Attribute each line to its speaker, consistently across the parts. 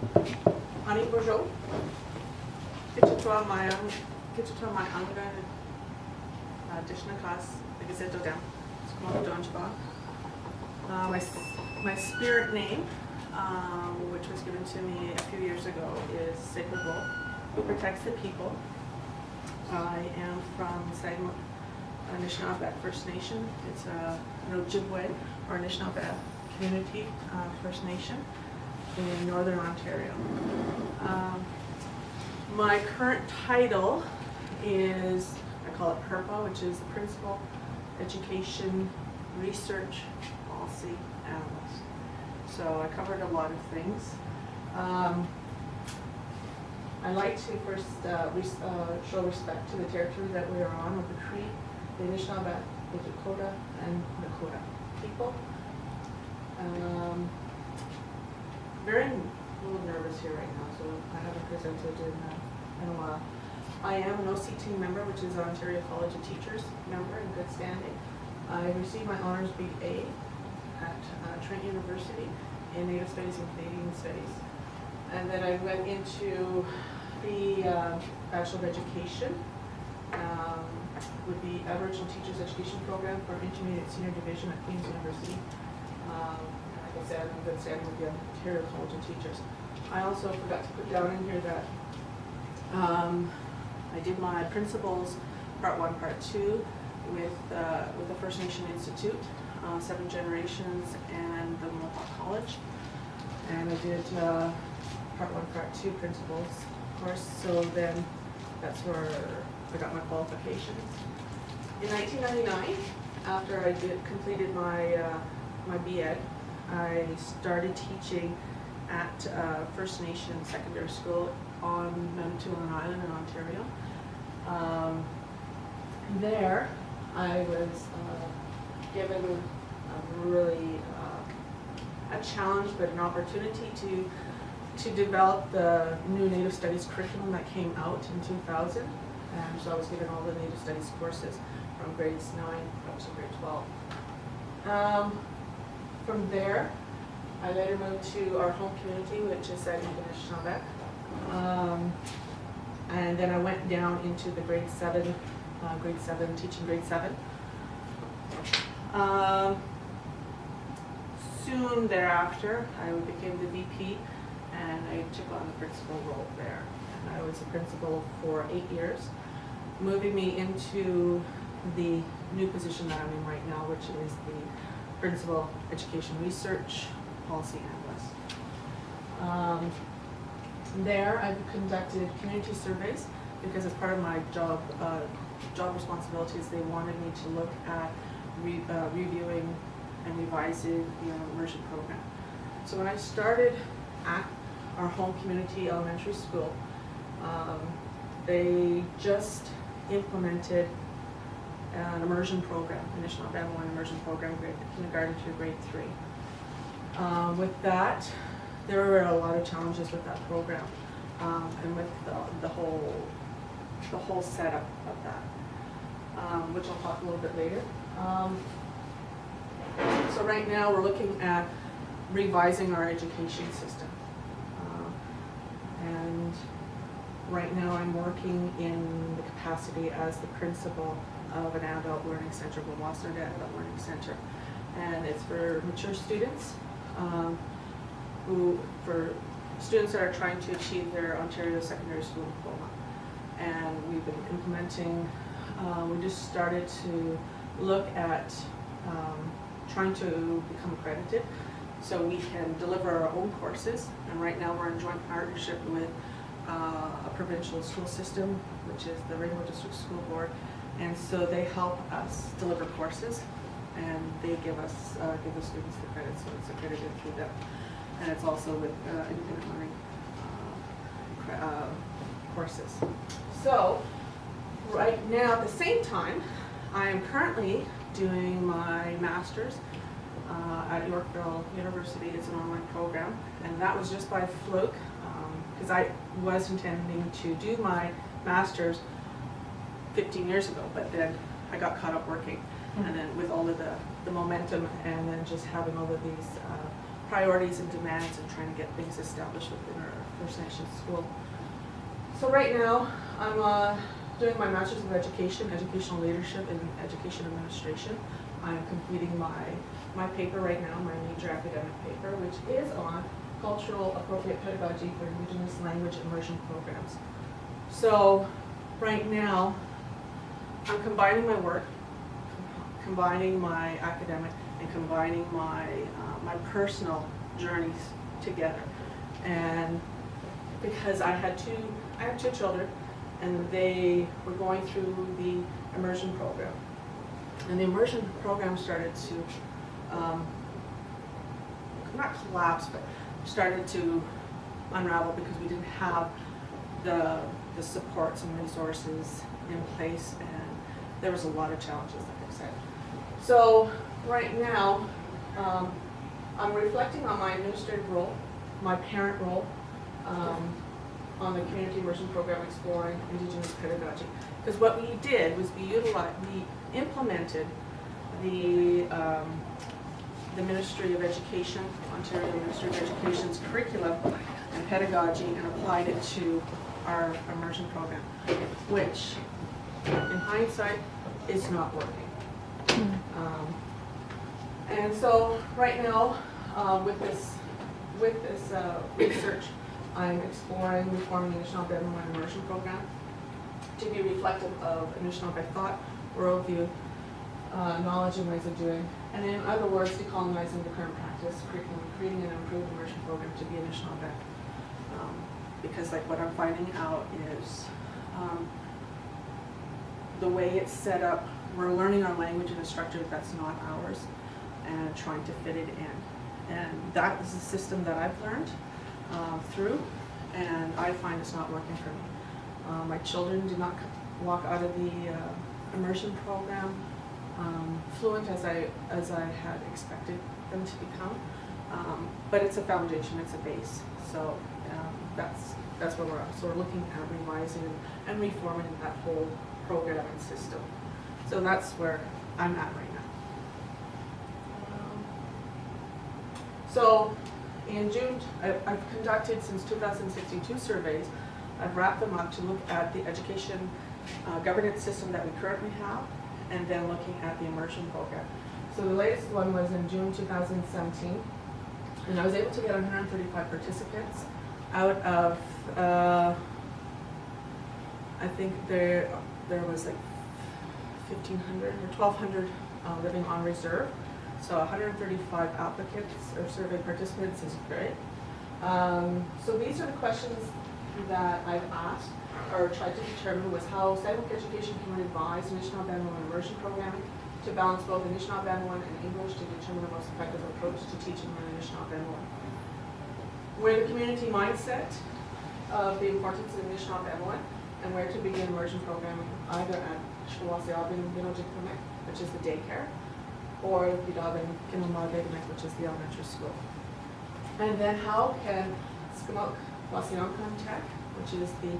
Speaker 1: Ani Bonjour. Kitchutwa my anga Dishnakas, Gazetto Dam, Sagamok Anishnawbek. My spirit name, which was given to me a few years ago, is Sacred Wolf, who protects the people. I am from Sagamok Anishnawbek First Nation. It's an Ojibwe or Anishnaabek community First Nation in Northern Ontario. My current title is, I call it PERPA, which is the Principal Education Research Policy Analyst. So I covered a lot of things. I like to first show respect to the territory that we are on with the Cree, the Anishnawbek, the Dakota, and Nakota people. Very a little nervous here right now, so I haven't presented in a while. I am an OC team member, which is Ontario College of Teachers member in good standing. I received my honors BA at Trent University in Native Studies and Canadian Studies. And then I went into the Bachelor of Education with the Aboriginal Teachers Education Program for Intermediate Senior Division at Queen's University. Like I said, I'm in good standing with the Ontario College of Teachers. I also forgot to put down in here that I did my principles Part 1, Part 2 with the First Nation Institute, 7 Generations, and the Mohawk College. And I did Part 1, Part 2 principles course, so then that's where I got my qualifications. In 1999, after I completed my my BEd, I started teaching at First Nation Secondary School on Manitoulin Island in Ontario. There, I was given a really a challenge, but an opportunity to develop the new Native Studies curriculum that came out in 2000. And so I was given all the Native Studies courses from grades 9 up to grade 12. From there, I later moved to our home community, which is at Anishnaabek. And then I went down into the grade 7, teaching grade 7. Soon thereafter, I became the VP, and I took on the principal role there. And I was a principal for 8 years, moving me into the new position that I'm in right now, which is the Principal Education Research Policy Analyst. There, I've conducted community surveys because as part of my job responsibilities, they wanted me to look at reviewing and revising the immersion program. So when I started at our home community elementary school, they just implemented an immersion program, Nishnaabemwin immersion program, kindergarten to grade 3. With that, there were a lot of challenges with that program, and with the whole setup of that, which I'll talk a little bit later. So right now we're looking at revising our education system, and right now I'm working in the capacity as the principal of an adult learning center, the Wassard Adult Learning Center, and it's for mature students, for students that are trying to achieve their Ontario Secondary School diploma. And we've been implementing, we just started to look at trying to become accredited so we can deliver our own courses. And right now we're in joint partnership with a provincial school system, which is the Rainbow District School Board. And so they help us deliver courses, and they give the students the credit, so it's accredited through them. And it's also with independent learning courses. So right now, at the same time, I am currently doing my master's at Yorkville University. It's an online program, and that was just by fluke, because I was intending to do my master's 15 years ago, but then I got caught up working, and then with all of the momentum, and then just having all of these priorities and demands and trying to get things established within our First Nations school. So right now, I'm doing my Master's of Education, Educational Leadership, and Education Administration. I'm completing my paper right now, my major academic paper, which is on cultural appropriate pedagogy for Indigenous language immersion programs. So right now, I'm combining my work, combining my academic, and combining my my personal journeys together. And because I had two children, and they were going through the immersion program. And the immersion program started to, not collapse, but started to unravel because we didn't have the supports and resources in place, and there was a lot of challenges, like I said. So right now, I'm reflecting on my administrative role, my parent role, on the community immersion program exploring Indigenous pedagogy. Because what we did was we implemented the Ministry of Education, Ontario Ministry of Education's curriculum and pedagogy, and applied it to our immersion program, which in hindsight is not working. And so right now, with this research, I'm exploring reforming the Nishnaabemwin immersion program to be reflective of Anishnaabek thought, worldview, knowledge and ways of doing, and in other words, decolonizing the current practice, creating an improved immersion program to be Anishnaabek. Because like what I'm finding out is the way it's set up, we're learning our language in a structure that's not ours and trying to fit it in. And that is a system that I've learned through, and I find it's not working for me. My children did not walk out of the immersion program fluent as I had expected them to become, but it's a foundation, it's a base. So that's where we're at. So we're looking at revising and reforming that whole program and system. So that's where I'm at right now. So in June, I've conducted since 2016 2 surveys. I've wrapped them up to look at the education governance system that we currently have, and then looking at the immersion program. So the latest one was in June 2017, and I was able to get 135 participants out of, I think there was like 1,500 or 1,200 living on reserve. So 135 applicants or survey participants is great. So these are the questions that I've asked or tried to determine was how Sagamok Education can advise Nishnaabemwin immersion programming to balance both Anishnawbemwin and English to determine the most effective approach to teaching Anishnawbemwin. Where the community mindset of the importance of Anishnawbemwin and where to begin immersion programming either at Sociolinguistic, which is the daycare, or Untitled, which is the elementary school. And then how can Sagamok Anishnawbek, which is the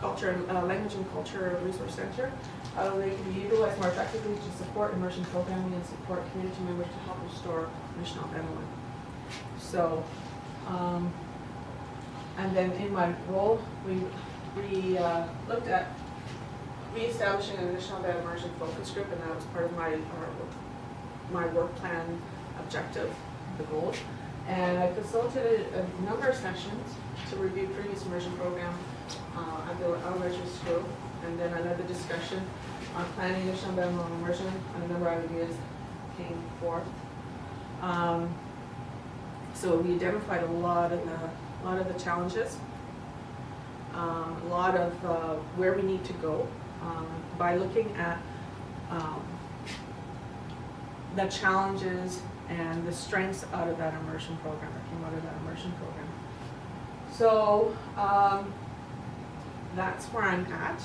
Speaker 1: Language and Culture Resource Center, how they can be utilized more effectively to support immersion programming and support community members to help restore Anishnawbemwin. So, and then in my role, we looked at re-establishing an Anishnawbek immersion focus group, and that was part of my work plan objective, the goal. And I facilitated a number of sessions to review previous immersion program at the elementary school, and then another discussion on planning Anishnawbemwin immersion, and a number of ideas came forth. So we identified a lot of the challenges, a lot of where we need to go by looking at the challenges and the strengths out of that immersion program, that came out of that immersion program. So that's where I'm at.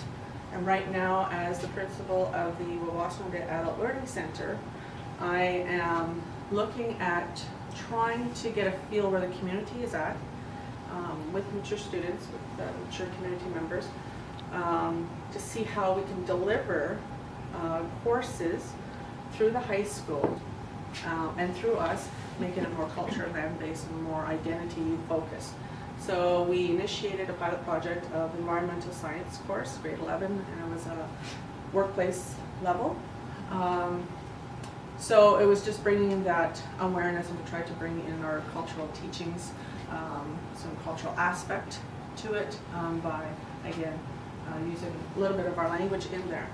Speaker 1: And right now, as the principal of the Wawasno Adult Learning Center, I am looking at trying to get a feel where the community is at with mature students, with mature community members, to see how we can deliver courses through the high school and through us, make it a more culture land-based and more identity-focused. So we initiated a pilot project of environmental science course, grade 11, and it was a workplace level. So it was just bringing in that awareness and to try to bring in our cultural teachings, some cultural aspect to it by, again, using a little bit of our language in there.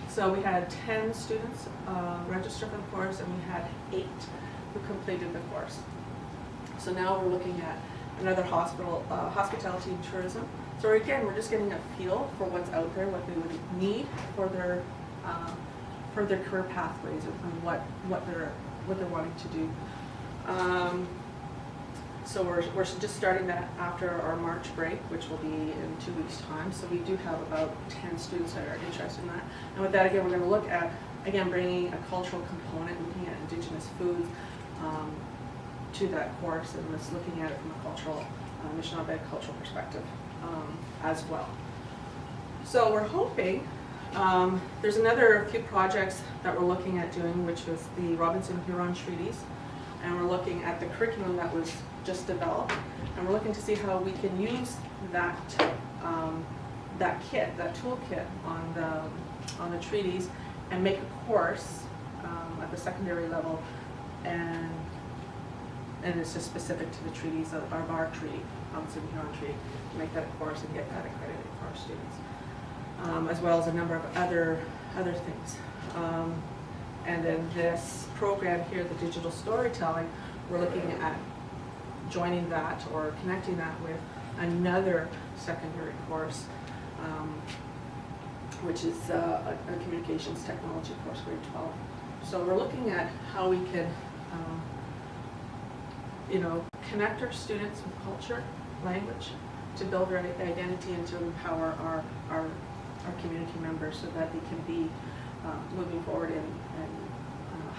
Speaker 1: So we had 10 students register for the course, and we had 8 who completed the course. So now we're looking at another hospitality and tourism. So again, we're just getting a feel for what's out there, what they would need for their career pathways and what they're wanting to do. So we're just starting that after our March break, which will be in 2 weeks' time. So we do have about 10 students that are interested in that. And with that, again, we're going to look at, again, bringing a cultural component, looking at Indigenous foods to that course, and it's looking at it from a cultural, Anishnaabek cultural perspective as well. So we're hoping, there's another few projects that we're looking at doing, which was the Robinson-Huron treaties. And we're looking at the curriculum that was just developed, and we're looking to see how we can use that that toolkit on the treaties, and make a course at the secondary level, and it's just specific to the treaties of our treaty, Robinson-Huron treaty, to make that a course and get that accredited for our students, as well as a number of other things. And then this program here, the digital storytelling, we're looking at joining that or connecting that with another secondary course, which is a communications technology course, grade 12. So we're looking at how we can, connect our students with culture, language, to build their identity and to empower our community members so that they can be moving forward and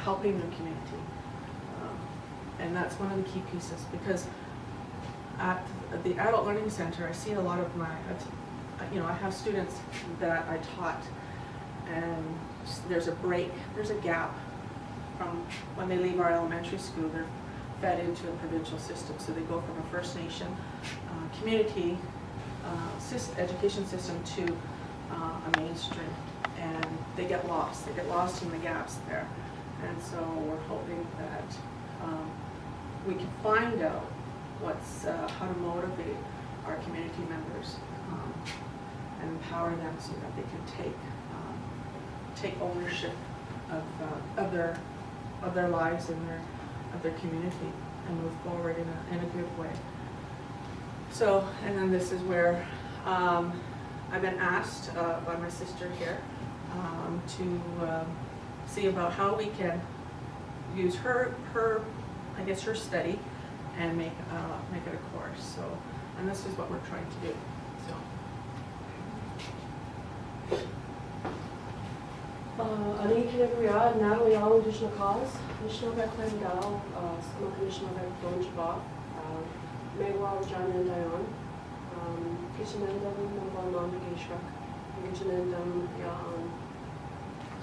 Speaker 1: helping their community. And that's one of the key pieces, because at the Adult Learning Center, I see a lot of I have students that I taught, and there's a gap from when they leave our elementary school. They're fed into a provincial system, so they go from a First Nation community education system to a mainstream, and they get lost. They get lost in the gaps there. And so we're hoping that we can find out how to motivate our community members and empower them so that they can take ownership of their lives and of their community and move forward in a good way. So, and then this is where I've been asked by my sister here to see about how we can use her study and make it a course. So, and this is what we're trying to do. So,
Speaker 2: Natalie, all Indigenous cause. Nishnaabek Lendal, Sagamok Anishnawbek, Donjaba, Maywa, John and Dion, Kishanendam, Namban, Gishrak, Indigenous Yan.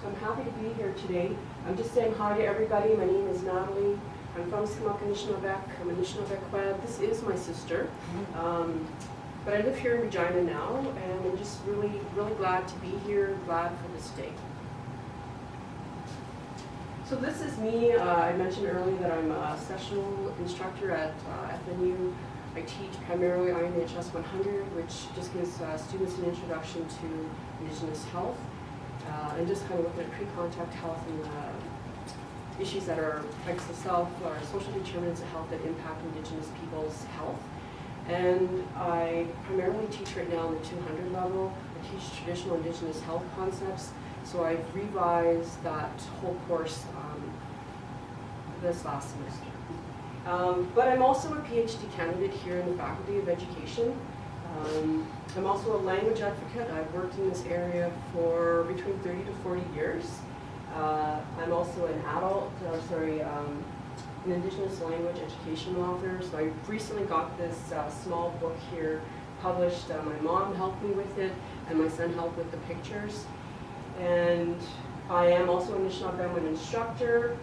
Speaker 2: So I'm happy to be here today. I'm just saying hi to everybody. My name is Natalie. I'm from Sagamok Anishnawbek. I'm Anishnaabek. This is my sister. But I live here in Regina now, and I'm just really, really glad to be here, glad for this day. So this is me. I mentioned earlier that I'm a sessional instructor at FNU. I teach primarily INHS 100, which just gives students an introduction to Indigenous health, and just kind of looking at pre-contact health and issues that are effects of self or social determinants of health that impact Indigenous people's health. And I primarily teach right now on the 200 level. I teach traditional Indigenous health concepts. So I've revised that whole course this last semester. But I'm also a PhD candidate here in the Faculty of Education. I'm also a language advocate. I've worked in this area for between 30 to 40 years. I'm also an an Indigenous Language Education author. So I recently got this small book here published. My mom helped me with it, and my son helped with the pictures. And I am also a Nishnaabemwin instructor,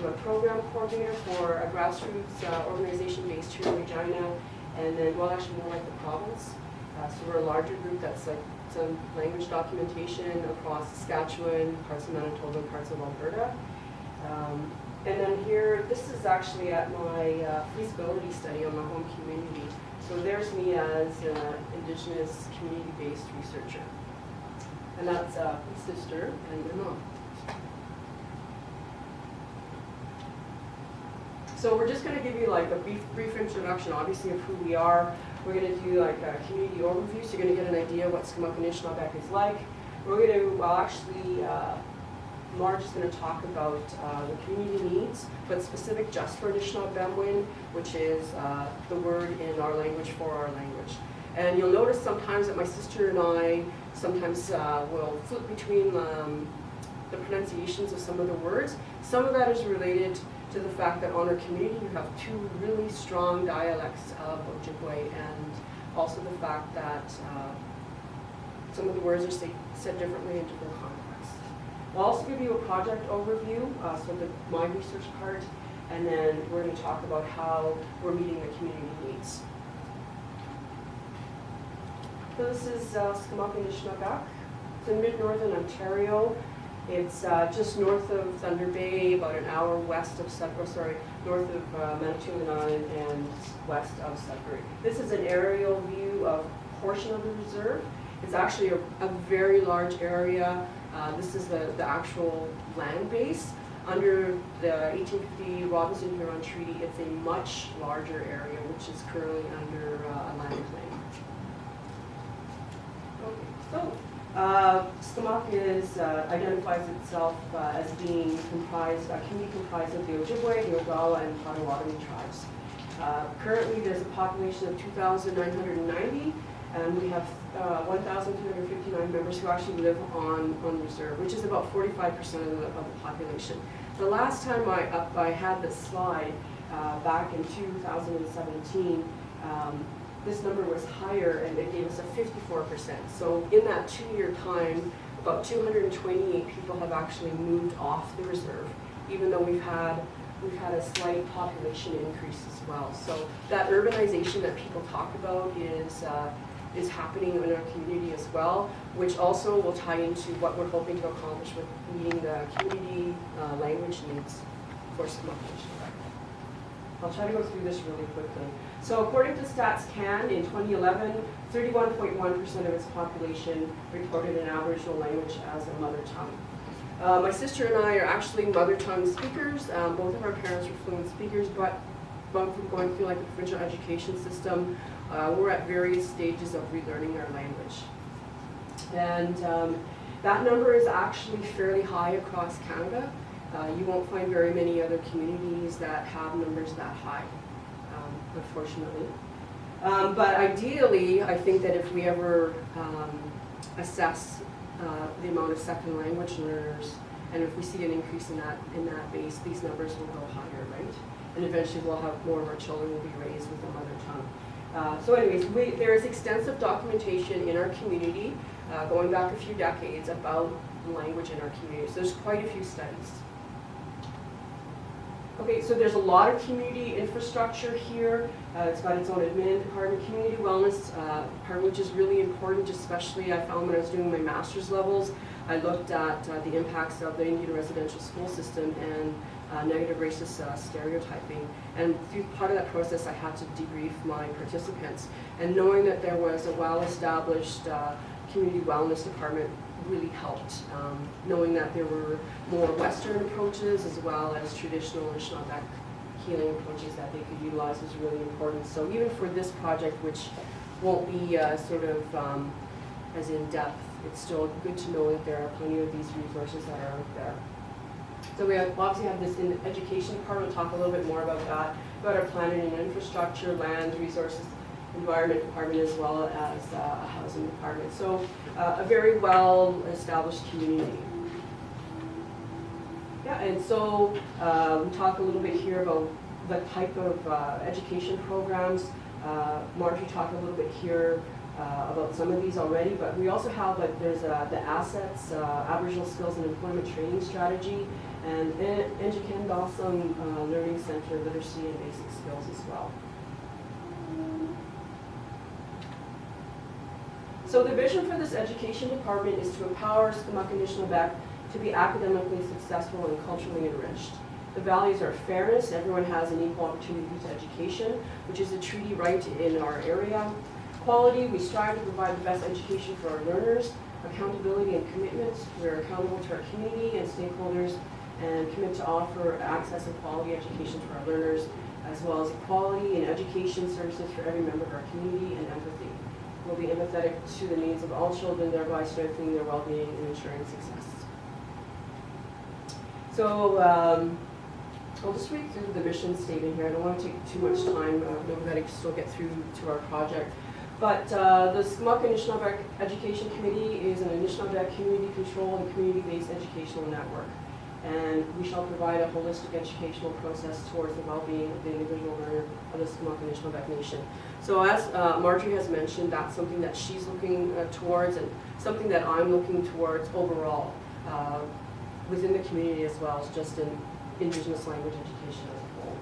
Speaker 2: I'm a program coordinator for a grassroots organization based here in Regina, and then, well, actually more like the province. So we're a larger group that's like some language documentation across Saskatchewan, parts of Manitoba, parts of Alberta. And then here, this is actually at my feasibility study on my home community. So there's me as an Indigenous community-based researcher. And that's my sister and my mom. So we're just going to give you like a brief introduction, obviously, of who we are. We're going to do like a community overview, so you're going to get an idea of what Sagamok Anishnawbek is like. We're going to, well, actually, Marge is going to talk about the community needs, but specific just for Nishnaabemwin, which is the word in our language for our language. And you'll notice sometimes that my sister and I sometimes will flip between the pronunciations of some of the words. Some of that is related to the fact that on our community you have two really strong dialects of Ojibwe, and also the fact that some of the words are said differently in different contexts. I'll also give you a project overview, so my research part, and then we're going to talk about how we're meeting the community needs. So this is Sagamok Anishnawbek. It's in mid-northern Ontario. It's just north of Thunder Bay, about an hour west of Sudbury, north of Manitoulin and west of Sudbury. This is an aerial view of a portion of the reserve. It's actually a very large area. This is the actual land base. Under the 1850 Robinson-Huron Treaty, it's a much larger area, which is currently under a land claim. Okay, so Sagamok identifies itself as being comprised, a community comprised of the Ojibwe, the Odawa, and Potawatomi tribes. Currently, there's a population of 2,990, and we have 1,259 members who actually live on reserve, which is about 45% of the population. The last time I had this slide, back in 2017, this number was higher, and it gave us a 54%. So in that 2-year time, about 228 people have actually moved off the reserve, even though we've had a slight population increase as well. So that urbanization that people talk about is happening in our community as well, which also will tie into what we're hoping to accomplish with meeting the community language needs for Sagamok Anishnawbek. I'll try to go through this really quickly. So according to Stats Can, in 2011, 31.1% of its population reported an Aboriginal language as a mother tongue. My sister and I are actually mother tongue speakers. Both of our parents were fluent speakers, but from going through like the provincial education system, we're at various stages of relearning our language. And that number is actually fairly high across Canada. You won't find very many other communities that have numbers that high, unfortunately. But ideally, I think that if we ever assess the amount of second language learners, and if we see an increase in that base, these numbers will go higher, right? And eventually we'll have more of our children will be raised with a mother tongue. So anyways, there is extensive documentation in our community, going back a few decades, about language in our community. So there's quite a few studies. Okay, so there's a lot of community infrastructure here. It's got its own admin department, community wellness department, which is really important, especially I found when I was doing my master's levels. I looked at the impacts of the Indian residential school system and negative racist stereotyping. And through part of that process, I had to debrief my participants. And knowing that there was a well-established community wellness department really helped. Knowing that there were more Western approaches as well as traditional Anishnaabek healing approaches that they could utilize was really important. So even for this project, which won't be sort of as in-depth, it's still good to know that there are plenty of these resources that are out there. So we obviously have this in the education part. We'll talk a little bit more about that, about our planning and infrastructure, land, resources, environment department, as well as a housing department. So a very well-established community. Yeah, and so we talk a little bit here about the type of education programs. Margie talked a little bit here about some of these already, but we also have there's the assets, Aboriginal skills and employment training strategy, and Educandawsome Learning Center, literacy and basic skills as well. So the vision for this education department is to empower Sagamok Anishnawbek to be academically successful and culturally enriched. The values are fairness, everyone has an equal opportunity to education, which is a treaty right in our area. Quality, we strive to provide the best education for our learners. Accountability and commitment, we're accountable to our community and stakeholders and commit to offer access and quality education to our learners, as well as equality and education services for every member of our community, and empathy. We'll be empathetic to the needs of all children, thereby strengthening their well-being and ensuring success. So I'll just read through the mission statement here. I don't want to take too much time. We've got to still get through to our project. But the Sagamok Anishnawbek Education Committee is an Anishnaabek community-controlled and community-based educational network. And we shall provide a holistic educational process towards the well-being of the individual learner of the Sagamok Anishnawbek Nation. So as Marjorie has mentioned, that's something that she's looking towards, and something that I'm looking towards overall within the community, as well as just in Indigenous language education as a whole.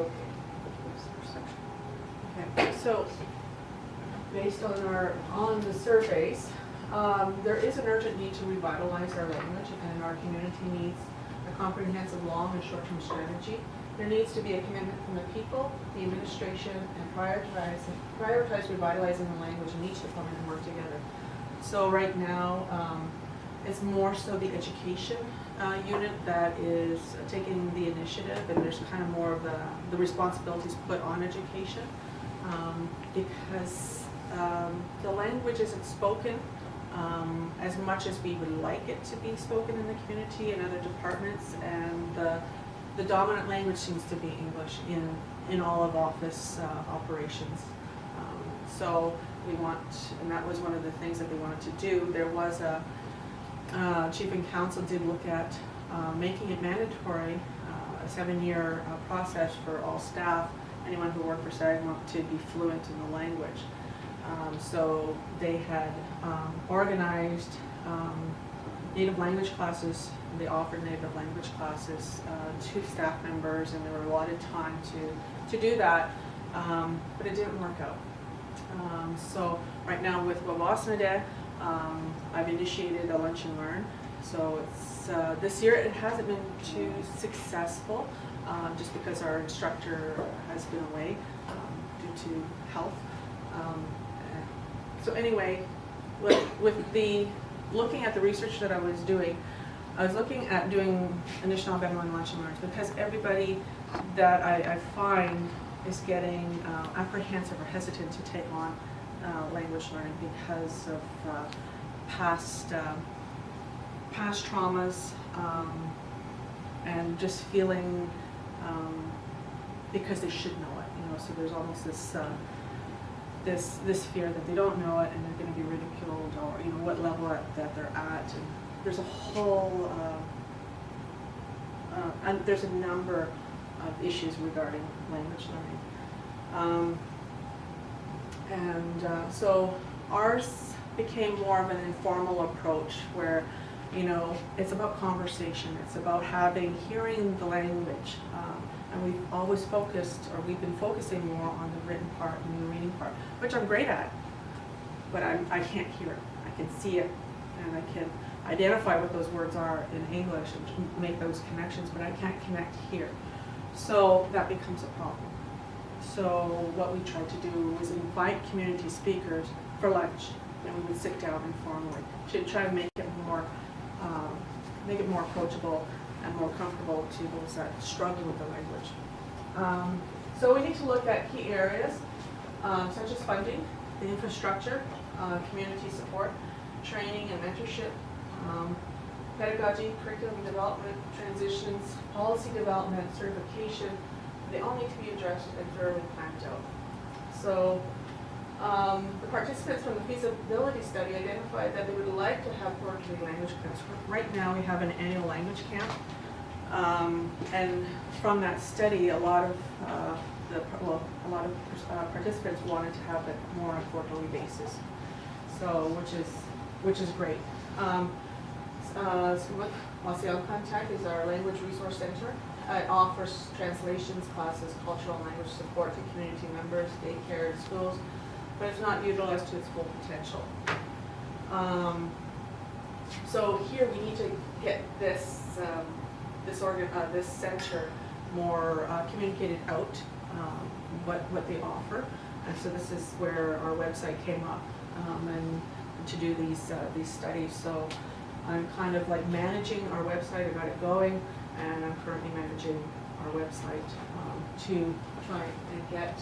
Speaker 2: Okay.
Speaker 1: Okay, so based on the surveys, there is an urgent need to revitalize our language, and our community needs a comprehensive long and short-term strategy. There needs to be a commitment from the people, the administration, and prioritize revitalizing the language in each department and work together. So right now, it's more so the education unit that is taking the initiative, and there's kind of more of the responsibilities put on education. Because the language isn't spoken as much as we would like it to be spoken in the community and other departments, and the dominant language seems to be English in all of office operations. So we want, and that was one of the things that we wanted to do. There was a Chief and Council did look at making it mandatory, a 7-year process for all staff, anyone who worked for Sagamok, to be fluent in the language. So they had organized native language classes. They offered native language classes to staff members, and they were allotted time to do that, but it didn't work out. So right now with Wawasnade, I've initiated a lunch and learn. So it's this year it hasn't been too successful, just because our instructor has been away due to health. So anyway, with the looking at the research that I was doing, I was looking at doing Nishnaabemwin lunch and learns, because everybody that I find is getting apprehensive or hesitant to take on language learning because of past traumas, and just feeling because they should know it, you know. So there's almost this fear that they don't know it and they're going to be ridiculed, or you know what level that they're at. And there's a whole and there's a number of issues regarding language learning, so ours became more of an informal approach where, you know, it's about conversation, it's about hearing the language, and we've always focused, or we've been focusing more on the written part and the reading part, which I'm great at, but I can't hear it. I can see it, and I can identify what those words are in English and make those connections, but I can't connect here. So that becomes a problem. So what we tried to do was invite community speakers for lunch, and we would sit down informally to try to make it more approachable and more comfortable to those that struggle with the language. So we need to look at key areas such as funding, the infrastructure, community support, training and mentorship, pedagogy, curriculum development, transitions, policy development, certification. They all need to be addressed and thoroughly planned out. So the participants from the feasibility study identified that they would like to have quarterly language camps. Right now we have an annual language camp, and from that study, a lot of participants wanted to have it more on a quarterly basis. So which is great. Sagamok Contact is our language resource center. It offers translations, classes, cultural and language support to community members, daycare, and schools, but it's not utilized to its full potential. So here we need to get this this center more communicated out, what they offer, and so this is where our website came up, and to do these studies. So I'm kind of like managing our website. I got it going, and I'm currently managing our website to try and get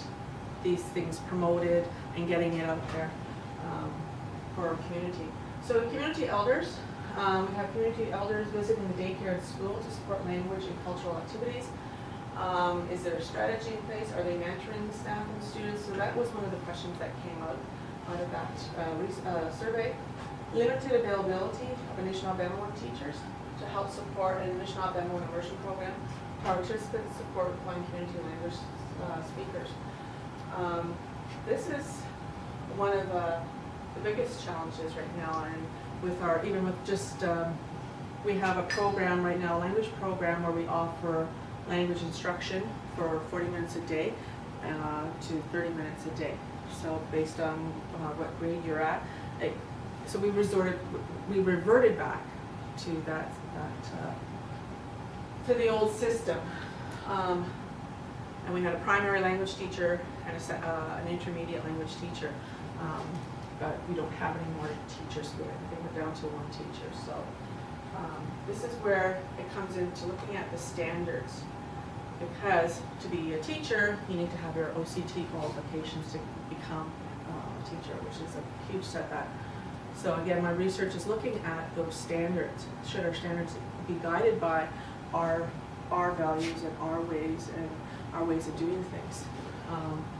Speaker 1: these things promoted and getting it out there for our community. So community elders, we have community elders visiting the daycare and school to support language and cultural activities. Is there a strategy in place? Are they mentoring the staff and students? So that was one of the questions that came out of that survey. Limited availability of Anishnaabemwin teachers to help support an Nishnaabemwin immersion program. Participants support applying community language speakers. This is one of the biggest challenges right now, and with our, even with just, we have a program right now, a language program where we offer language instruction for 40 minutes a day to 30 minutes a day. So based on what grade you're at. So we reverted back to that to the old system. And we had a primary language teacher and an intermediate language teacher. But we don't have any more teachers here. I think we're down to one teacher. So this is where it comes into looking at the standards. Because to be a teacher, you need to have your OCT qualifications to become a teacher, which is a huge setback. So again, my research is looking at those standards. Should our standards be guided by our values and our ways of doing things?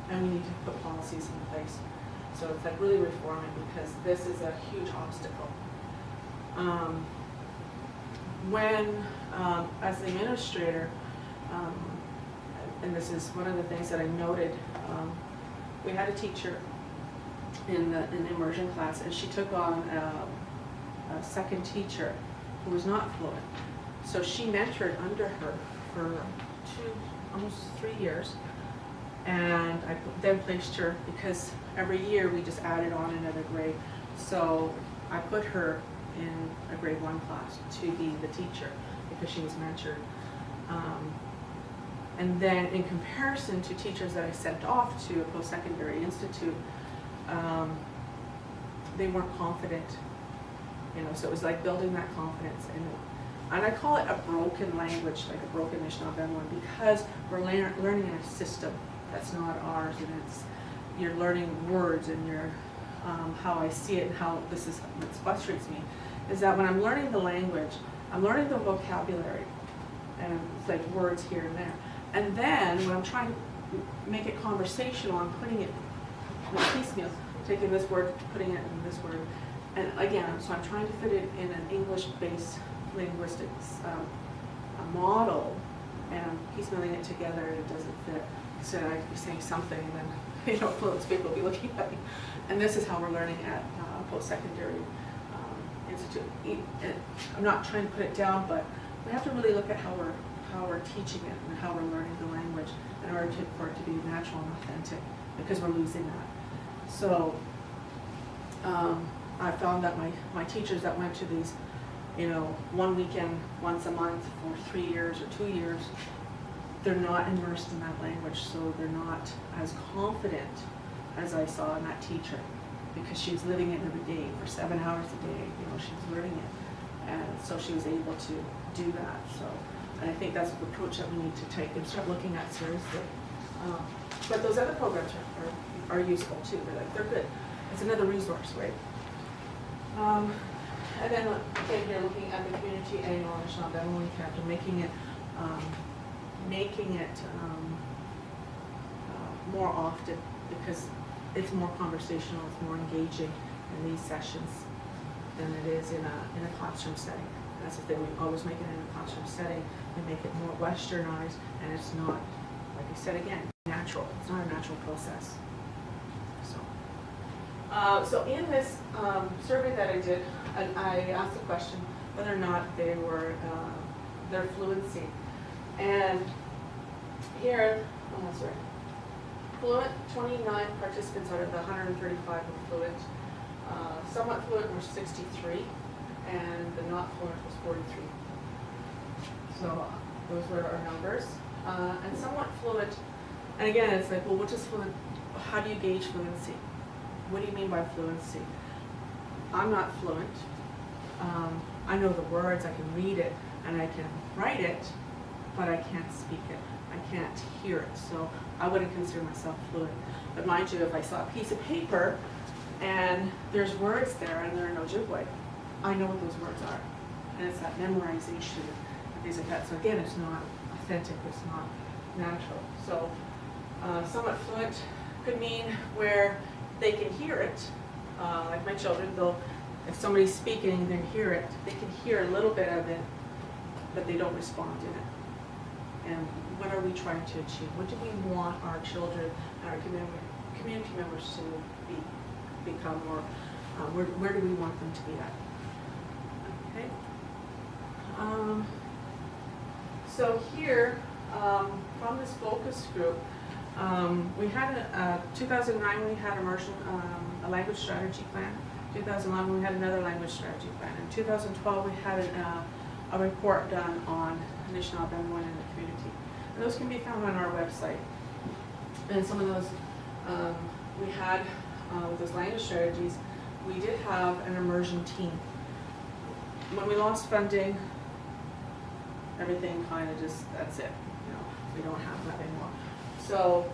Speaker 1: And we need to put policies in place. So it's like really reforming, because this is a huge obstacle. When, as the administrator, and this is one of the things that I noted, we had a teacher in the immersion class, and she took on a second teacher who was not fluent. So she mentored under her for almost 3 years, and I then placed her, because every year we just added on another grade. So I put her in a grade 1 class to be the teacher, because she was mentored. And then in comparison to teachers that I sent off to a post-secondary institute, they weren't confident, so it was like building that confidence. And I call it a broken language, like a broken Nishnaabemwin, because we're learning in a system that's not ours, and you're learning words, and how I see it, and how this is what frustrates me, is that when I'm learning the language, I'm learning the vocabulary, and it's like words here and there. And then when I'm trying to make it conversational, I'm putting it in piecemeal, taking this word, putting it in this word. And again, so I'm trying to fit it in an English-based linguistics model, and I'm piecemealing it together, and it doesn't fit. So I could be saying something, and then fluent speaker will be looking at me. And this is how we're learning at post-secondary institute. And I'm not trying to put it down, but we have to really look at how we're teaching it and how we're learning the language in order for it to be natural and authentic, because we're losing that. So I found that my teachers that went to these, 1 weekend, once a month for 3 years or 2 years, they're not immersed in that language, so they're not as confident as I saw in that teacher, because she was living it every day for 7 hours a day. She was learning it, and so she was able to do that. So, and I think that's the approach that we need to take and start looking at seriously. But those other programs are useful too. They're good. It's another resource, right? And then again, here looking at the community annual Anishnaabemwin chapter, making it more often, because it's more conversational, it's more engaging in these sessions than it is in a classroom setting. That's the thing, we always make it in a classroom setting. We make it more westernized, and it's not, like I said again, natural. It's not a natural process. So in this survey that I did, I asked the question, whether or not they were, their fluency. And here, fluent, 29 participants out of the 135 were fluent. Somewhat fluent were 63, and the not fluent was 43. So those were our numbers. And somewhat fluent, and again, it's like, well, what is fluent? How do you gauge fluency? What do you mean by fluency? I'm not fluent. I know the words, I can read it, and I can write it, but I can't speak it. I can't hear it, so I wouldn't consider myself fluent. But mind you, if I saw a piece of paper and there's words there and they're in Ojibwe, I know what those words are. And it's that memorization and things like that. So again, it's not authentic, it's not natural. So somewhat fluent could mean where they can hear it. Like my children, if somebody's speaking, they hear it. They can hear a little bit of it, but they don't respond in it. And what are we trying to achieve? What do we want our children and our community members to become, or where do we want them to be at? Okay. So here, from this focus group, we had 2009 we had immersion, a language strategy plan. 2011 we had another language strategy plan. In 2012 we had a report done on Nishnaabemwin in the community. And those can be found on our website. And some of those we had with those language strategies, we did have an immersion team. When we lost funding, everything kind of just, that's it. You know, we don't have that anymore. So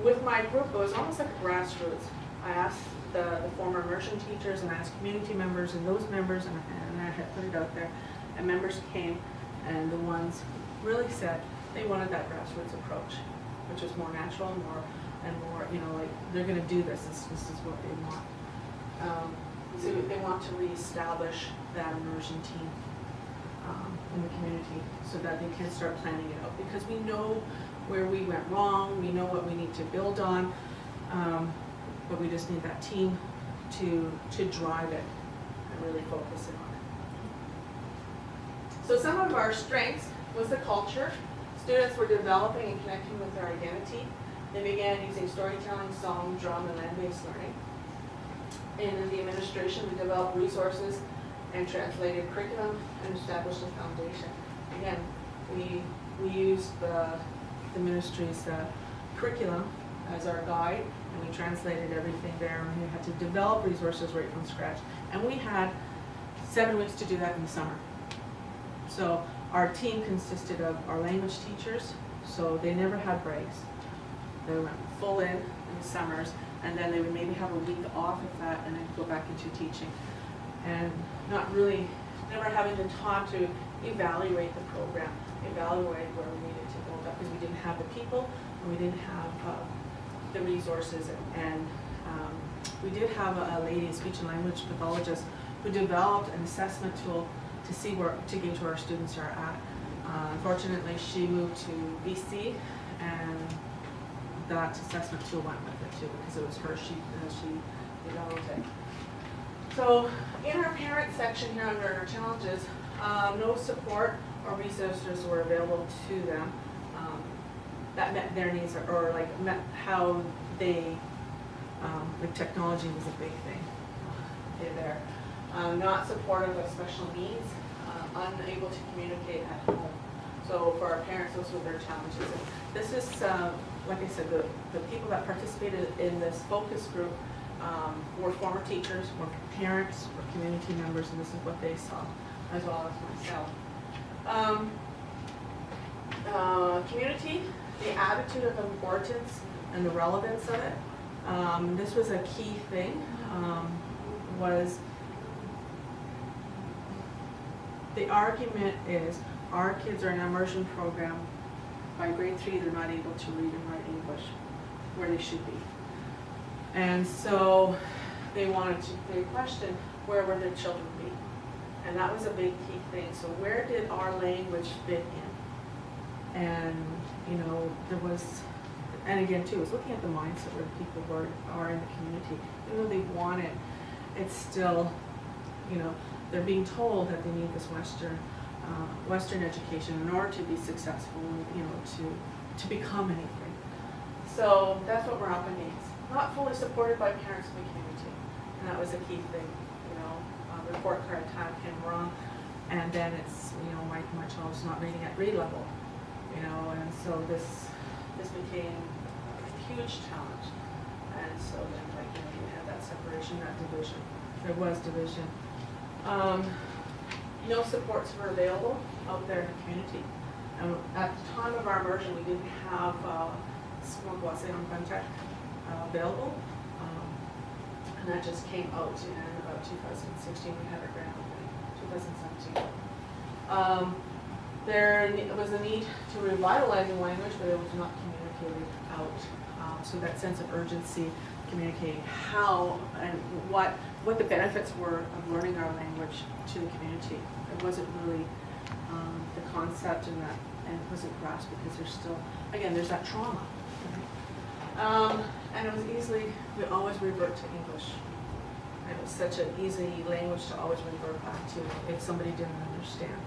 Speaker 1: with my group, it was almost like a grassroots. I asked the former immersion teachers and I asked community members and those members, and I had put it out there, and members came, and the ones really said they wanted that grassroots approach, which was more natural and more, you know, like they're going to do this. This is what they want. So they want to reestablish that immersion team in the community so that they can start planning it out, because we know where we went wrong, we know what we need to build on, but we just need that team to drive it and really focus in on it. So some of our strengths was the culture. Students were developing and connecting with their identity. They began using storytelling, song, drum, and land-based learning. And in the administration, we developed resources and translated curriculum and established a foundation. Again, we used the ministry's curriculum as our guide, and we translated everything there, and we had to develop resources right from scratch. And we had 7 weeks to do that in the summer. So our team consisted of our language teachers, so they never had breaks. They went full in the summers, and then they would maybe have a week off of that and then go back into teaching. And never having the time to evaluate the program, evaluate where we needed to build up, because we didn't have the people and we didn't have the resources. And we did have a lady, a speech and language pathologist, who developed an assessment tool to see to gauge where our students are at. Unfortunately, she moved to BC, and that assessment tool went with it too, because it was her, she developed it. So in our parent section here under our challenges, no support or resources were available to them that met their needs, or like met how they, like technology was a big thing there. Not supportive of special needs, unable to communicate at home. So for our parents, those were their challenges. And this is, like I said, the people that participated in this focus group were former teachers, were parents, were community members, and this is what they saw, as well as myself. Community, the attitude of importance and the relevance of it. This was a key thing, was the argument is our kids are in an immersion program. By grade 3, they're not able to read and write English where they should be. And so they questioned where would their children be? And that was a big key thing. So where did our language fit in? And, you know, there was, and again too, it was looking at the mindset where people are in the community. Even though they want it, it's still, you know, they're being told that they need this Western education in order to be successful, to become anything. So that's what we're up against. Not fully supported by parents in the community, and that was a key thing. Report card time came wrong, and then it's my child's not reading at grade level, and so this became a huge challenge, and so then we had that separation, that division. There was division. No supports were available out there in the community. And at the time of our immersion, we didn't have Sagamok en contact available, and that just came out in about 2016. We had our grand opening, 2017. There was a need to revitalize the language, but it was not communicated out. So that sense of urgency, communicating how and what the benefits were of learning our language to the community. It wasn't really the concept and it wasn't grasped because there's still, again, there's that trauma. Right? And it was we always revert to English. And it was such an easy language to always revert back to if somebody didn't understand.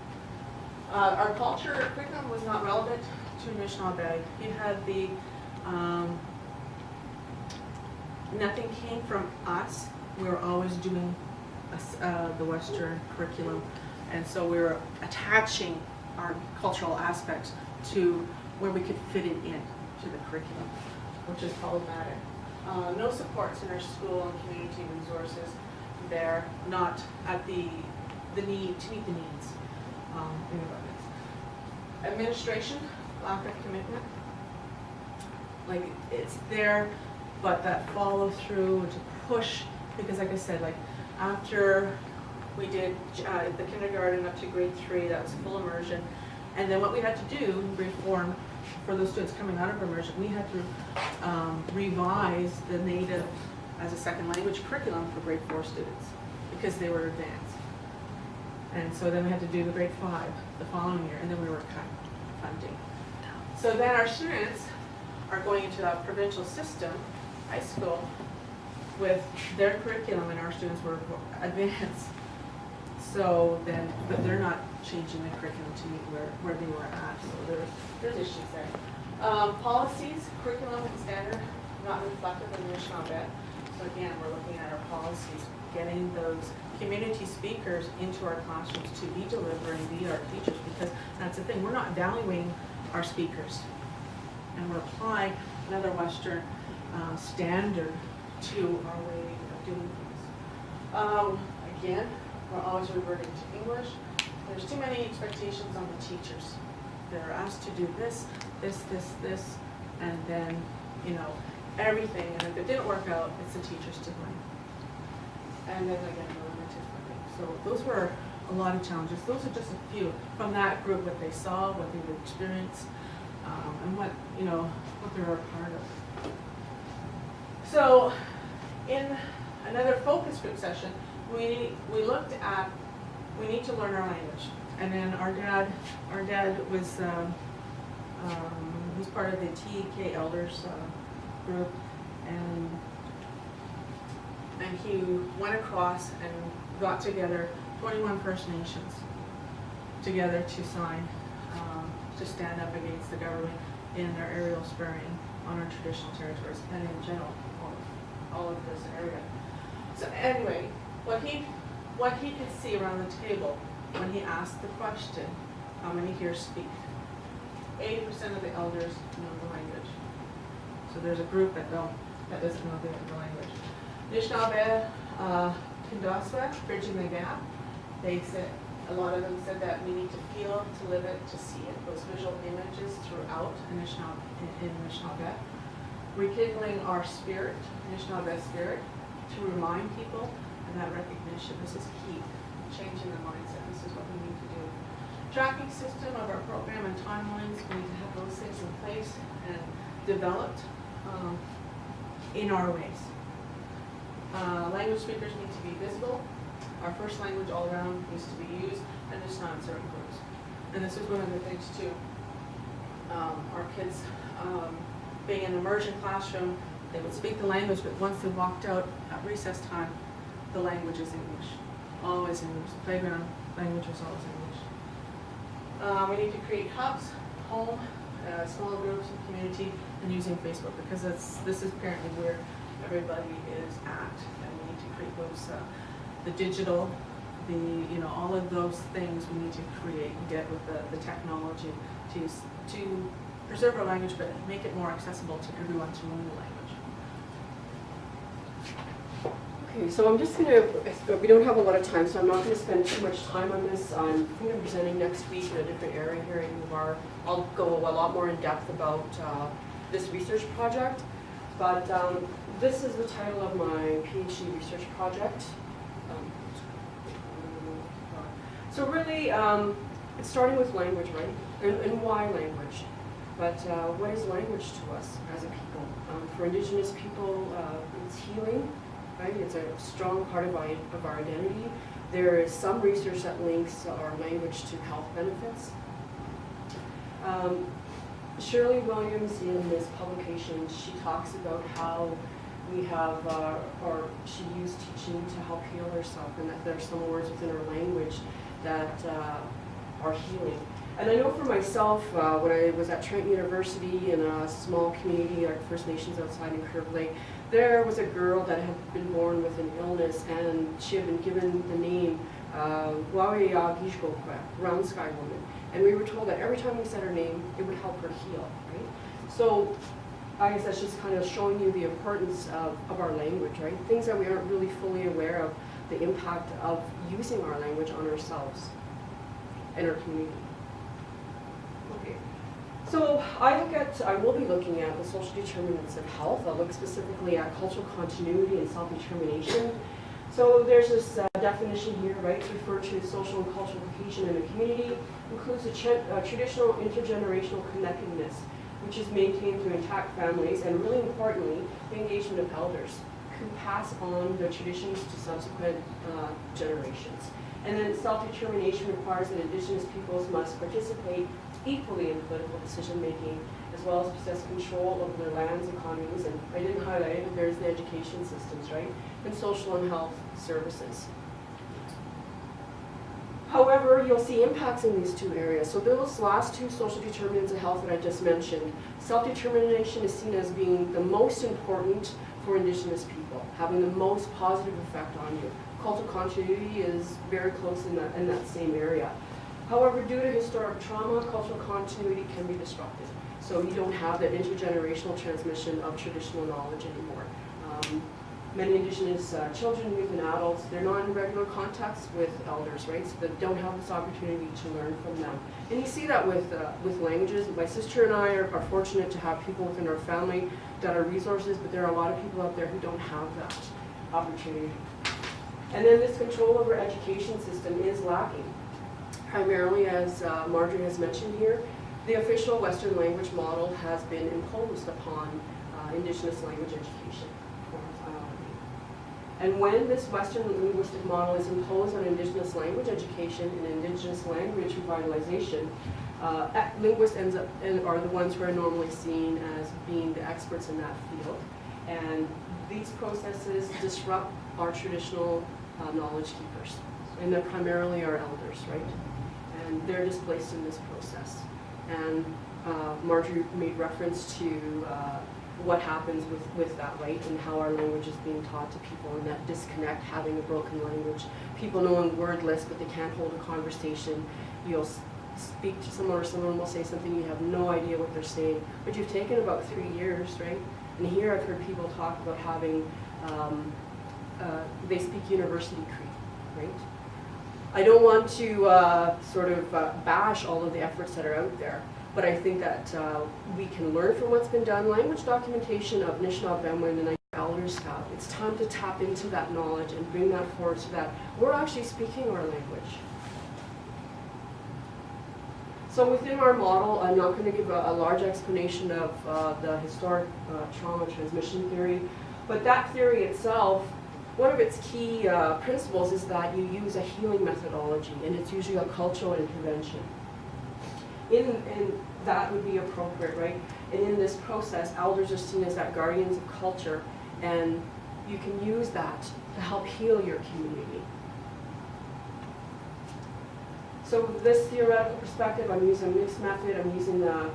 Speaker 1: Our culture curriculum was not relevant to Anishnaabek. You had the, nothing came from us. We were always doing the Western curriculum, and so we were attaching our cultural aspects to where we could fit it in to the curriculum, which is problematic. No supports in our school and community resources there, not at the need to meet the needs in the administration, lack of commitment. Like it's there, but that follow through to push, because like I said, like after we did the kindergarten up to grade 3, that was full immersion, and then what we had to do in grade 4 for those students coming out of immersion, we had to revise the native as a second language curriculum for grade 4 students because they were advanced. And so then we had to do the grade 5 the following year, and then we were cut funding. So then our students are going into that provincial system, high school, with their curriculum, and our students were advanced. So then, but they're not changing the curriculum to meet where they were at, so there's issues there. Policies, curriculum and standard, not reflective in Anishnaabek. So again, we're looking at our policies, getting those community speakers into our classrooms to be delivering, be our teachers, because that's the thing, we're not evaluating our speakers. And we're applying another Western standard to our way of doing things. Again, we're always reverting to English. There's too many expectations on the teachers. They're asked to do this, and then, everything. And if it didn't work out, it's the teachers to blame. And then again, we're limited funding. So those were a lot of challenges. Those are just a few from that group, what they saw, what they would experience, and what they were a part of. So in another focus group session, we looked at, we need to learn our language. And then our dad was, he's part of the TEK elders group, and he went across and got together 21 First Nations together to sign, to stand up against the government in their aerial spraying on our traditional territories and in general all of this area. So anyway, what he could see around the table when he asked the question, how many here speak? 80% of the elders know the language. So there's a group that doesn't know the language. Nishnaabemwin Revitalization, bridging the gap. They said, a lot of them said that we need to feel, to live it, to see it. Those visual images throughout in Anishnaabek. Rekindling our spirit, Anishnaabek spirit, to remind people of that recognition. This is key. Changing the mindset. This is what we need to do. Tracking system of our program and timelines. We need to have those things in place and developed in our ways. Language speakers need to be visible. Our first language all around needs to be used, and just not in certain groups. And this is one of the things too. Our kids being in an immersion classroom, they would speak the language, but once they walked out at recess time, the language is English. always English. Playground language is always English. We need to create hubs, home, smaller groups, and community, and using Facebook, because this is apparently where everybody is at, and we need to create those, the digital, all of those things we need to create and get with the technology to preserve our language, but make it more accessible to everyone to learn the language.
Speaker 2: Okay, so I'm just gonna, we don't have a lot of time, so I'm not gonna spend too much time on this. I'm presenting next week in a different area here in UVar. I'll go a lot more in depth about this research project, but this is the title of my PhD research project. So really, it's starting with language, right? And why language? But what is language to us as a people? For Indigenous people, it's healing, right? It's a strong part of our identity. There is some research that links our language to health benefits. Shirley Williams, in this publication, she talks about how we have, or she used teaching to help heal herself, and that there are some words within her language that are healing. And I know for myself, when I was at Trent University in a small community, like First Nations outside in Curve Lake, there was a girl that had been born with an illness, and she had been given the name Wawiagishgokwe, Round Sky Woman. And we were told that every time we said her name, it would help her heal, right? So I guess that's just kind of showing you the importance of our language, right? Things that we aren't really fully aware of, the impact of using our language on ourselves and our community. Okay, so I will be looking at the social determinants of health. I'll look specifically at cultural continuity and self-determination. So there's this definition here, right, to refer to social and cultural cohesion in a community, includes a traditional intergenerational connectedness, which is maintained through intact families, and really importantly, the engagement of elders who pass on the traditions to subsequent generations. And then self-determination requires that Indigenous peoples must participate equally in political decision-making, as well as possess control over their lands, economies, and I didn't highlight it, but there's the education systems, right? And social and health services. However, you'll see impacts in these two areas. So those last two social determinants of health that I just mentioned, self-determination is seen as being the most important for Indigenous people, having the most positive effect on you. Cultural continuity is very close in that same area. However, due to historic trauma, cultural continuity can be disrupted. So you don't have that intergenerational transmission of traditional knowledge anymore. Many Indigenous children, youth, and adults, they're not in regular contacts with elders, right? So they don't have this opportunity to learn from them. And you see that with languages. My sister and I are fortunate to have people within our family that are resources, but there are a lot of people out there who don't have that opportunity. And then this control over education system is lacking. Primarily, as Marjorie has mentioned here, the official Western language model has been imposed upon Indigenous language education. And when this Western linguistic model is imposed on Indigenous language education and Indigenous language revitalization, linguists are the ones who are normally seen as being the experts in that field. And these processes disrupt our traditional knowledge keepers. And they're primarily our elders, right? And they're displaced in this process. And Marjorie made reference to what happens with that, right? And how our language is being taught to people, and that disconnect, having a broken language. People knowing word lists, but they can't hold a conversation. You'll speak to someone, or someone will say something, you have no idea what they're saying. But you've taken about 3 years, right? And here I've heard people talk about having, they speak University Cree, right? I don't want to sort of bash all of the efforts that are out there, but I think that we can learn from what's been done. Language documentation of Nishnaabemwin and elders have. It's time to tap into that knowledge and bring that forward so that we're actually speaking our language. So within our model, I'm not going to give a large explanation of the historic trauma transmission theory, but that theory itself, one of its key principles is that you use a healing methodology, and it's usually a cultural intervention. And that would be appropriate, right? And in this process, elders are seen as that guardians of culture, and you can use that to help heal your community. So this theoretical perspective, I'm using a mixed method, I'm using the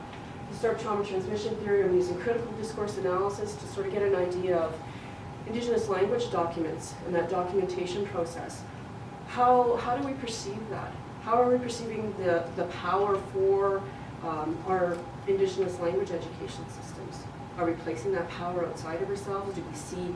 Speaker 2: historic trauma transmission theory, I'm using critical discourse analysis to sort of get an idea of Indigenous language documents and that documentation process. How do we perceive that? How are we perceiving the power for our Indigenous language education systems? Are we placing that power outside of ourselves? Do we see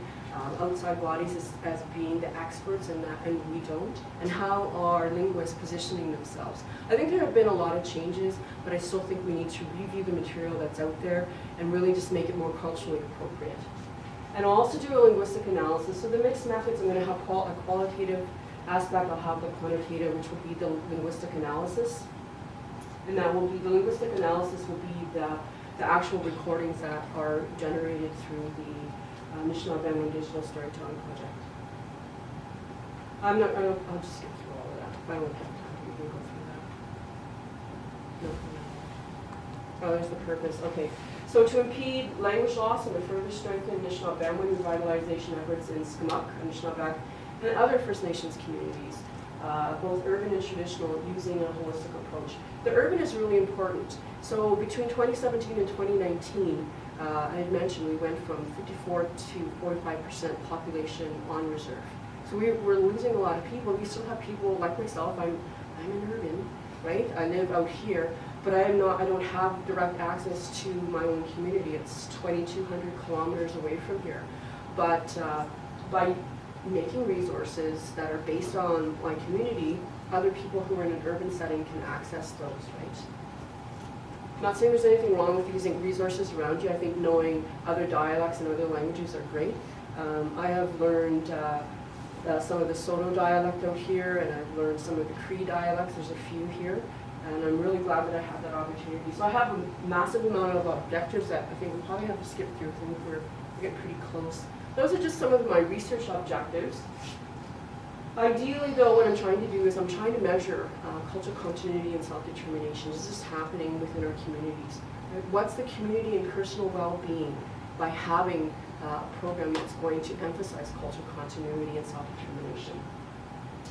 Speaker 2: outside bodies as being the experts and we don't? And how are linguists positioning themselves? I think there have been a lot of changes, but I still think we need to review the material that's out there and really just make it more culturally appropriate. And I'll also do a linguistic analysis. So the mixed methods, I'm going to have a qualitative aspect, I'll have the quantitative, which will be the linguistic analysis. And that will be, the linguistic analysis will be the actual recordings that are generated through the Nishnaabemwin Digital Storytelling Project. I'll just skip through all of that. I won't have time, we can go through that. No. Oh, there's the purpose, okay. So to impede language loss and to further strengthen Nishnaabemwin Revitalization efforts in Sagamok Anishnawbek and other First Nations communities, both urban and traditional, using a holistic approach. The urban is really important. So between 2017 and 2019, I had mentioned we went from 54 to 45% population on reserve. So we're losing a lot of people. We still have people like myself. I'm an urban, right? I live out here, but I don't have direct access to my own community. It's 2,200 kilometers away from here. But by making resources that are based on my community, other people who are in an urban setting can access those, right? I'm not saying there's anything wrong with using resources around you. I think knowing other dialects and other languages are great. I have learned some of the Soto dialect out here, and I've learned some of the Cree dialects. There's a few here, and I'm really glad that I have that opportunity. So I have a massive amount of objectives that I think we probably have to skip through. I think we're getting pretty close. Those are just some of my research objectives. Ideally, though, what I'm trying to do is I'm trying to measure cultural continuity and self-determination. Is this happening within our communities? Right? What's the community and personal well-being by having a program that's going to emphasize cultural continuity and self-determination?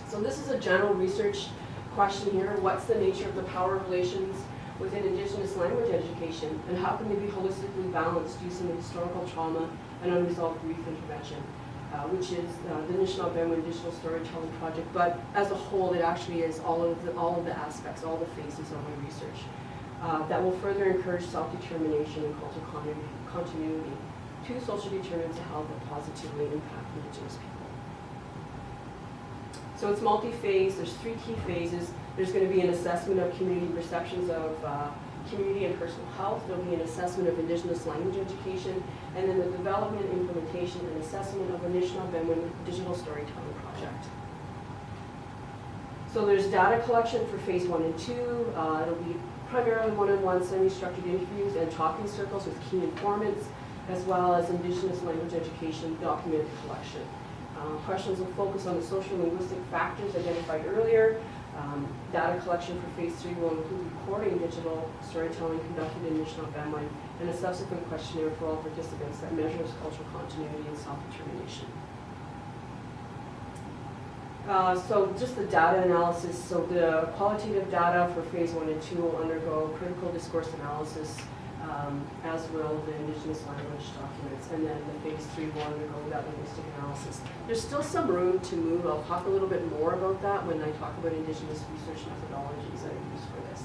Speaker 2: So this is a general research question here. What's the nature of the power relations within Indigenous language education, and how can they be holistically balanced using the historical trauma and unresolved grief intervention? Which is the Nishnaabemwin Digital Storytelling Project, but as a whole, it actually is all of the aspects, all the phases of my research that will further encourage self-determination and cultural continuity to social determinants of health that positively impact Indigenous people. So it's multi-phase. There's 3 key phases. There's going to be an assessment of community perceptions of community and personal health. There'll be an assessment of Indigenous language education, and then the development, implementation, and assessment of Anishnaabemwin Digital Storytelling Project. So there's data collection for phase 1 and 2. It'll be primarily one-on-one semi-structured interviews and talking circles with key informants, as well as Indigenous language education document collection. Questions will focus on the sociolinguistic factors identified earlier. Data collection for phase 3 will include recording digital storytelling conducted in Nishnaabemwin and a subsequent questionnaire for all participants that measures cultural continuity and self-determination. So just the data analysis. So the qualitative data for phase 1 and 2 will undergo critical discourse analysis, as will the Indigenous language documents, and then the phase 3 will undergo that linguistic analysis. There's still some room to move. I'll talk a little bit more about that when I talk about Indigenous research methodologies that are used for this.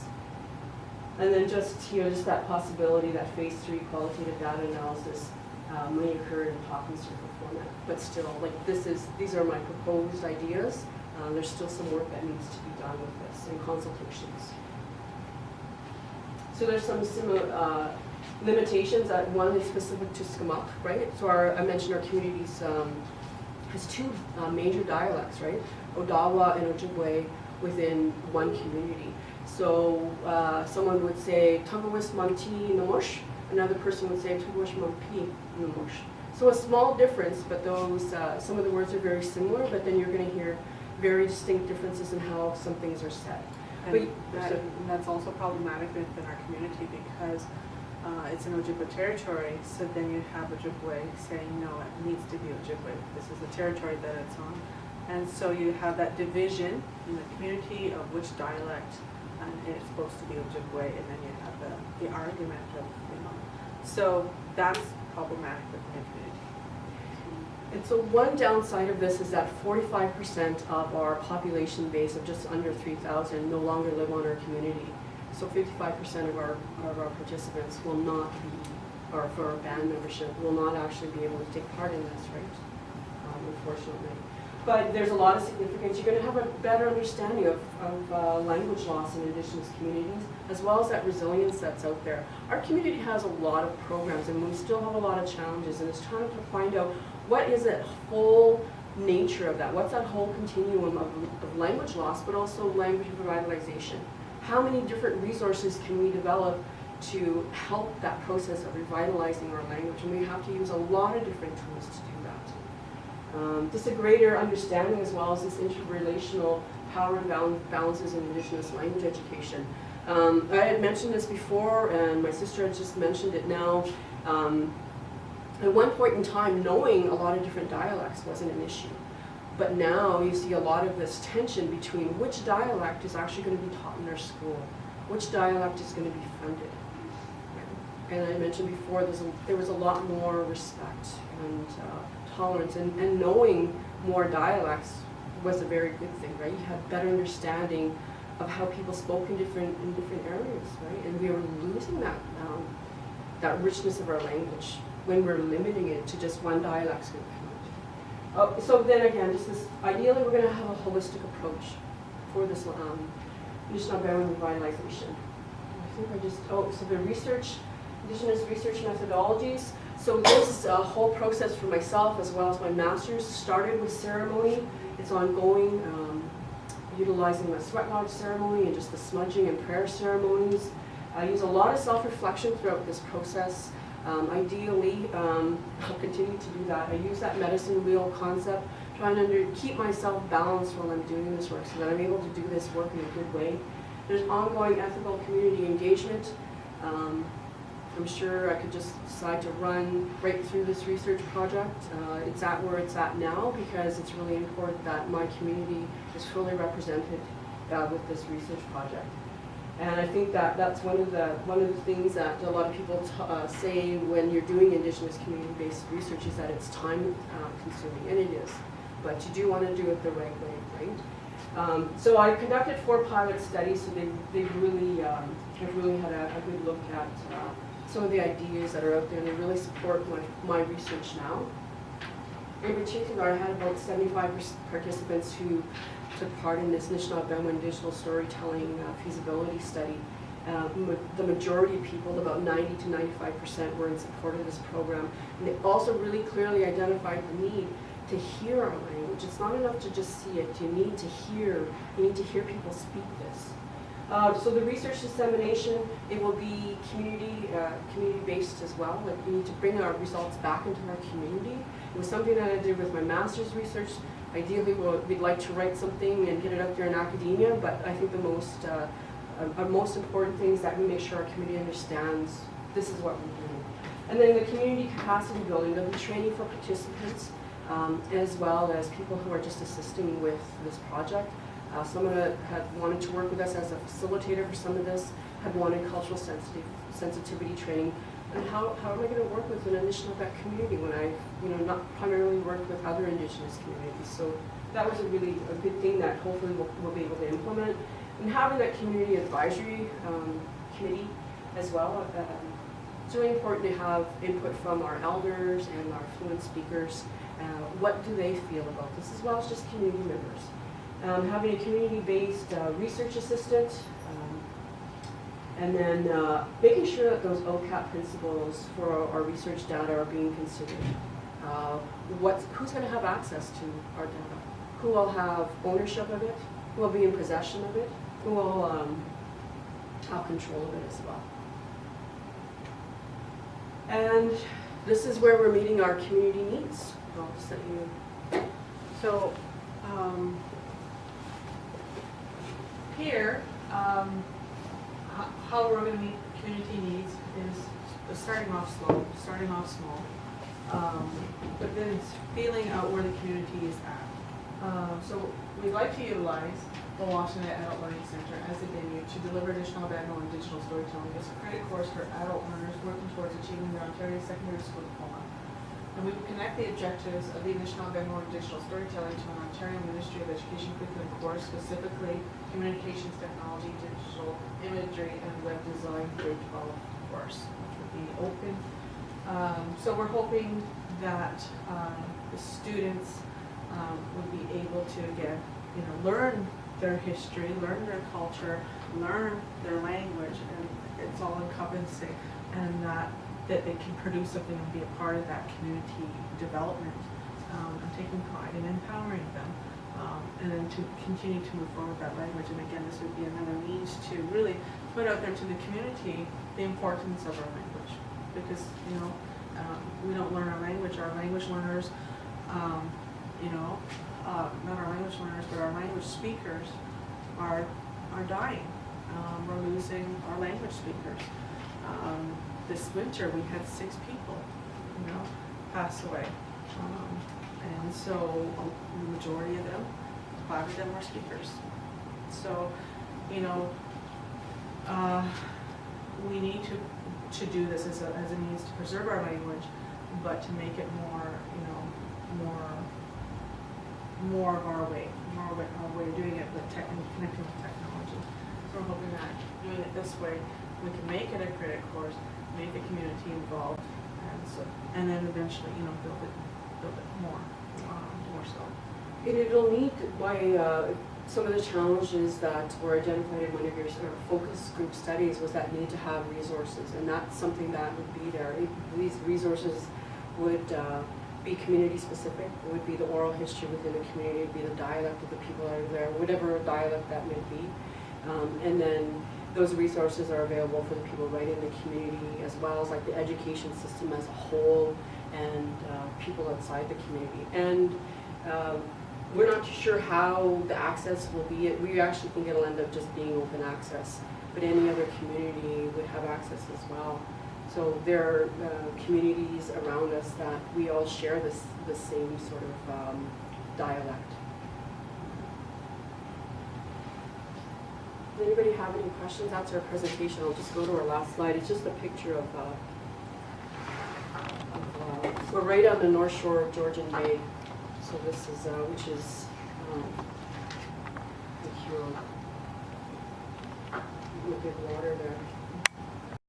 Speaker 2: And then just that possibility that phase 3 qualitative data analysis may occur in talking circle format. But still, these are my proposed ideas. There's still some work that needs to be done with this and consultations. So there's some similar limitations. One is specific to Sagamok, right? So I mentioned our communities has 2 major dialects, right? Odawa and Ojibwe within one community. So someone would say Tugawis Manti Namosh, another person would say Tugawis Mampi Namosh. So a small difference, but those some of the words are very similar, but then you're going to hear very distinct differences in how some things are said.
Speaker 1: And that's also problematic within our community because it's an Ojibwe territory, so then you have Ojibwe saying, no, it needs to be Ojibwe. This is the territory that it's on. And so you have that division in the community of which dialect and it's supposed to be Ojibwe, and then you have the argument of, so that's problematic within the community.
Speaker 2: And so one downside of this is that 45% of our population base of just under 3,000 no longer live on our community. So 55% of our participants will not be, or for our band membership, will not actually be able to take part in this, right? Unfortunately. But there's a lot of significance. You're going to have a better understanding of language loss in Indigenous communities, as well as that resilience that's out there. Our community has a lot of programs, and we still have a lot of challenges, and it's trying to find out what is that whole nature of that? What's that whole continuum of language loss, but also language revitalization? How many different resources can we develop to help that process of revitalizing our language? And we have to use a lot of different tools to do that. Just a greater understanding, as well as this interrelational power and balances in Indigenous language education. I had mentioned this before, and my sister had just mentioned it now. At one point in time, knowing a lot of different dialects wasn't an issue. But now you see a lot of this tension between which dialect is actually going to be taught in our school, which dialect is going to be funded. And I mentioned before, there was a lot more respect and tolerance, and knowing more dialects was a very good thing, right? You had better understanding of how people spoke in different areas, right? And we were losing that richness of our language when we're limiting it to just one dialect's going to come out. So then again, just this, ideally we're going to have a holistic approach for this Nishnaabemwin Revitalization. I think I just, so the research, Indigenous research methodologies. So this whole process for myself, as well as my master's, started with ceremony. It's ongoing, utilizing the sweat lodge ceremony and just the smudging and prayer ceremonies. I use a lot of self-reflection throughout this process. Ideally, I'll continue to do that. I use that medicine wheel concept, trying to keep myself balanced while I'm doing this work so that I'm able to do this work in a good way. There's ongoing ethical community engagement. I'm sure I could just decide to run right through this research project. It's at where it's at now because it's really important that my community is fully represented with this research project. And I think that that's one of the things that a lot of people say when you're doing Indigenous community-based research is that it's time consuming, and it is. But you do want to do it the right way, right? So I conducted 4 pilot studies, so they've really had a good look at some of the ideas that are out there, and they really support my research now. In particular, I had about 75 participants who took part in this Nishnaabemwin digital storytelling feasibility study. The majority of people, about 90 to 95%, were in support of this program. And they also really clearly identified the need to hear our language. It's not enough to just see it. You need to hear people speak this. So the research dissemination, it will be community-based as well. Like, we need to bring our results back into our community. It was something that I did with my master's research. Ideally, we'd like to write something and get it out there in academia, but I think our most important thing is that we make sure our community understands this is what we're doing. And then the community capacity building, there'll be training for participants, as well as people who are just assisting with this project. Someone had wanted to work with us as a facilitator for some of this, had wanted cultural sensitivity training. And how am I going to work with an Anishnaabek community when I, not primarily worked with other Indigenous communities? So that was a really good thing that hopefully we'll be able to implement. And having that community advisory committee as well. It's really important to have input from our elders and our fluent speakers. What do they feel about this, as well as just community members. Having a community-based research assistant, and then making sure that those OCAP principles for our research data are being considered. Who's going to have access to our data? Who will have ownership of it? Who will be in possession of it? Who will have control of it as well? And this is where we're meeting our community needs. I'll just let you.
Speaker 1: So here, how we're going to meet community needs is starting off small, but then it's feeling out where the community is at. So we'd like to utilize the Washington Adult Learning Center as a venue to deliver Nishnaabemwin digital storytelling as a credit course for adult learners working towards achieving their Ontario Secondary School diploma. And we will connect the objectives of the Nishnaabemwin digital storytelling to an Ontario Ministry of Education curriculum course, specifically communications technology, digital imagery, and web design grade 12 course, which would be open. So we're hoping that the students would be able to, again, learn their history, learn their culture, learn their language, and it's all encompassing, and that they can produce something and be a part of that community development, and taking pride in empowering them, and then to continue to move forward with that language. And again, this would be another means to really put out there to the community the importance of our language, because we don't learn our language learners, not our language learners, but our language speakers are dying. We're losing our language speakers. This winter we had 6 people, pass away. And so the majority of them, 5 of them were speakers. So, we need to do this as a means to preserve our language, but to make it more of our way of doing it, but connecting with technology. So we're hoping that doing it this way, we can make it a credit course, make the community involved, and then eventually, build it more so.
Speaker 2: And it'll meet by some of the challenges that were identified in one of your focus group studies was that need to have resources, and that's something that would be there. These resources would be community specific. It would be the oral history within the community, it would be the dialect of the people that are there, whatever dialect that may be. And then those resources are available for the people right in the community, as well as like the education system as a whole, and people outside the community. And we're not too sure how the access will be. We actually think it'll end up just being open access, but any other community would have access as well. So there are communities around us that we all share the same sort of dialect. Does anybody have any questions? That's our presentation. I'll just go to our last slide. It's just a picture of we're right on the north shore of Georgian Bay. So this is, which is the Huron. Big water there.